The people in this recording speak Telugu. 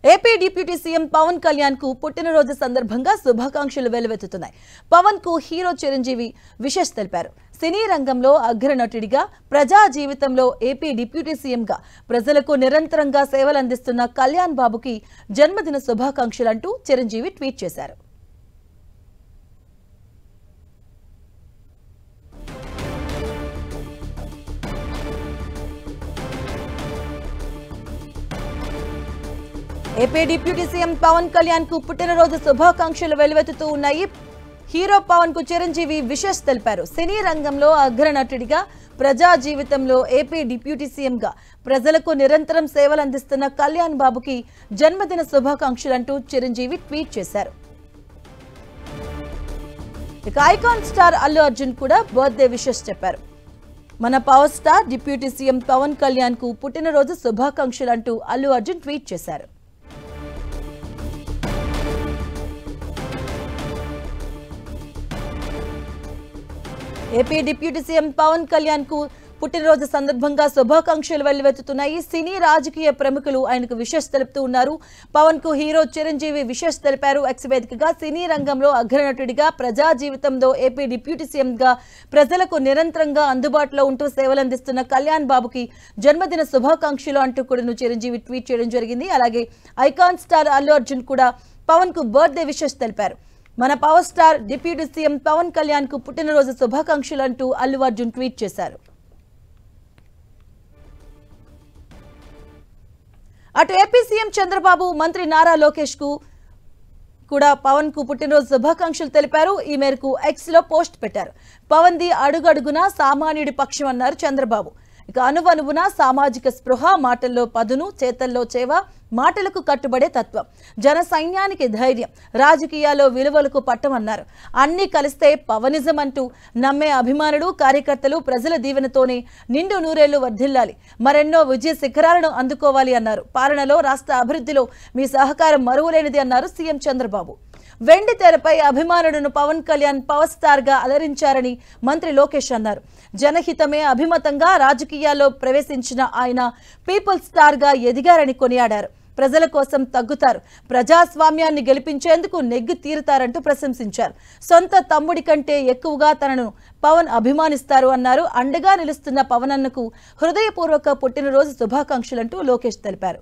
AP deputy CM Pawan Kalyan కు పుట్టినరోజు సందర్భంగా శుభాకాంక్షలు వెల్లువెత్తుతున్నాయి. పవన్ కు హీరో చిరంజీవి విషెస్ తెలిపారు. సినీ రంగంలో అగ్రనటుడిగా, ప్రజా జీవితంలో ఏపీ డిప్యూటీ సీఎంగా ప్రజలకు నిరంతరంగా సేవలు అందిస్తున్న కళ్యాణ్ బాబుకి జన్మదిన శుభాకాంక్షలంటూ చిరంజీవి ట్వీట్ చేశారు. AP deputy CM Pawan Kalyan కు పుట్టినరోజు శుభాకాంక్షలు వెల్లువెత్తుతూ ఉన్నాయి. హీరో పవన్ కు చిరంజీవి విషెస్ తెలిపారు. సినీ రంగంలో అగ్రనటుడిగా, ప్రజా జీవితంలో ఏపీ డిప్యూటీ సీఎంగా ప్రజలకు నిరంతరం సేవలు అందిస్తున్న కళ్యాణ్ బాబుకి జన్మదిన శుభాకాంక్షలంటూ చిరంజీవి ట్వీట్ చేశారు. ఇక ఐకాన్ స్టార్ అల్లు అర్జున్ కూడా బర్త్డే విషెస్ చెప్పారు. మన power star deputy CM Pawan Kalyan కు పుట్టినరోజు శుభాకాంక్షలంటూ అల్లు అర్జున్ ట్వీట్ చేశారు. AP deputy CM Pawan Kalyan కు పుట్టినరోజు సందర్భంగా శుభాకాంక్షలు వెల్లువెత్తుతున్నాయి. సినీ రాజకీయ ప్రముఖులు ఆయనకు విషెస్ తెలుపుతూ ఉన్నారు. పవన్ కు హీరో చిరంజీవి విషెస్ తెలిపారు. ఎక్స్ వేదికగా సినీ రంగంలో అగ్రనటుడిగా, ప్రజా జీవితంలో ఏపీ డిప్యూటీ సీఎంగా ప్రజలకు నిరంతరంగా అందుబాటులో ఉంటూ సేవలందిస్తున్న కళ్యాణ్ బాబుకి జన్మదిన శుభాకాంక్షలు అంటూ కూడా చిరంజీవి ట్వీట్ చేయడం జరిగింది. అలాగే ఐకాన్ స్టార్ అల్లు అర్జున్ కూడా పవన్ కు బర్త్డే విషెస్ తెలిపారు. మన power star deputy CM Pawan Kalyan కు పుట్టినరోజు శుభాకాంక్షలు అంటూ అల్లు అర్జున్ ట్వీట్ చేశారు. అటు ఏపీ సీఎం చంద్రబాబు, మంత్రి నారా లోకేష్ కు కూడా పవన్ కు పుట్టినరోజు శుభాకాంక్షలు తెలిపారు. ఈ మేరకు ఎక్స్ లో పోస్ట్ పెట్టారు. పవన్ ది అడుగడుగునా సామాన్యుడి పక్షం అన్నారు చంద్రబాబు. ఇక అనువనువున సామాజిక స్పృహ, మాటల్లో పదును, చేతల్లో చేవ, మాటలకు కట్టుబడే తత్వం, జన సైన్యానికి ధైర్యం, రాజకీయాల్లో విలువలకు పట్టమన్నారు. అన్నీ కలిస్తే పవనిజం అంటూ నమ్మే అభిమానులు, కార్యకర్తలు ప్రజల దీవెనతోనే నిండు నూరేళ్లు వర్ధిల్లాలి, మరెన్నో విజయ శిఖరాలను అందుకోవాలి అన్నారు. పాలనలో, రాష్ట్ర అభివృద్ధిలో మీ సహకారం మరువలేనిది అన్నారు సీఎం చంద్రబాబు. వెండి తెరపై అభిమానులను పవన్ కళ్యాణ్ పవర్ స్టార్ గా అలరించారని మంత్రి లోకేష్ అన్నారు. జనహితమే అభిమతంగా రాజకీయాల్లో ప్రవేశించిన ఆయన పీపుల్ స్టార్ గా ఎదిగారని కొనియాడారు. ప్రజల కోసం తగ్గుతారు, ప్రజాస్వామ్యాన్ని గెలిపించేందుకు నెగ్గి తీరుతారంటూ ప్రశంసించారు. సొంత తమ్ముడి కంటే ఎక్కువగా తనను పవన్ అభిమానిస్తారు అన్నారు. అండగా నిలుస్తున్న పవన్ అన్నకు హృదయపూర్వక పుట్టినరోజు శుభాకాంక్షలంటూ లోకేష్ తెలిపారు.